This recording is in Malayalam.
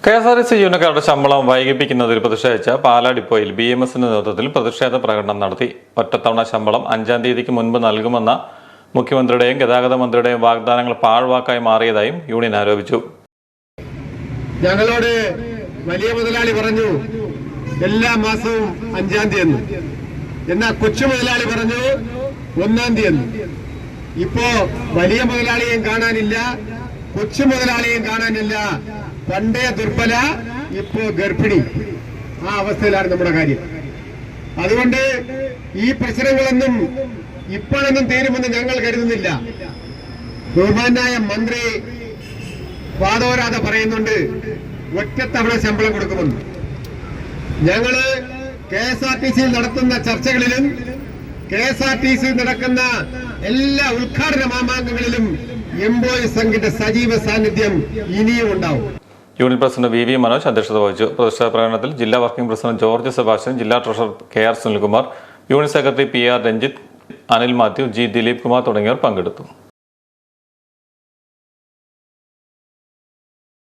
KSRTC ജീവനക്കാരുടെ ശമ്പളം വൈകിപ്പിക്കുന്നതിൽ പ്രതിഷേധിച്ച് പാലാ ഡിപ്പോയിൽ BMSന്റെ നേതൃത്വത്തിൽ പ്രതിഷേധ പ്രകടനം നടത്തി. ഒറ്റത്തവണ ശമ്പളം 5-ാം തീയതിക്ക് മുൻപ് നൽകുമെന്ന മുഖ്യമന്ത്രിയുടെയും ഗതാഗത മന്ത്രിയുടെയും വാഗ്ദാനങ്ങൾ പാഴ്വാക്കായി മാറിയതായും യൂണിയൻ ആരോപിച്ചു. ഞങ്ങളോട് വലിയ മുതലാളി പറഞ്ഞു എല്ലാ മാസവും 5-ാം തീയതി, എന്നാൽ കൊച്ചു മുതലാളി പറഞ്ഞു 1-ാം തീയതി. ഇപ്പോ വലിയ മുതലാളിയെയും കാണാനില്ല, കൊച്ചു മുതലാളിയെയും കാണാനില്ല. പണ്ടേ ദുർബല, ഇപ്പോ ഗർഭിണി. ആ അവസ്ഥയിലാണ് നമ്മുടെ കാര്യം. അതുകൊണ്ട് ഈ പ്രശ്നങ്ങളൊന്നും ഇപ്പോഴൊന്നും തീരുമെന്ന് ഞങ്ങൾ കരുതുന്നില്ല. ബഹുമാനായ മന്ത്രി വാദോരാതെ പറയുന്നുണ്ട് ഒറ്റത്തവണ ശമ്പളം കൊടുക്കുമെന്ന്. ഞങ്ങള് KSRTC നടത്തുന്ന ചർച്ചകളിലും KSRTC നടക്കുന്ന എല്ലാ ഉദ്ഘാടന മാമാങ്കങ്ങളിലും എംപ്ലോയീസ് സംഘിന്റെ സജീവ സാന്നിധ്യം ഇനിയും ഉണ്ടാവും. യൂണിയൻ പ്രസിഡന്റ് VV മനോജ് അധ്യക്ഷത വഹിച്ചു. പ്രതിഷേധ പ്രകടനത്തിൽ ജില്ലാ വർക്കിംഗ് പ്രസിഡന്റ് ജോർജ് സെബാസ്റ്റ്യൻ, ജില്ലാ treasurer KR Sunilkumar, union secretary PR Ranjith, Anil Mathew, G Dileep Kumar തുടങ്ങിയവർ പങ്കെടുത്തു.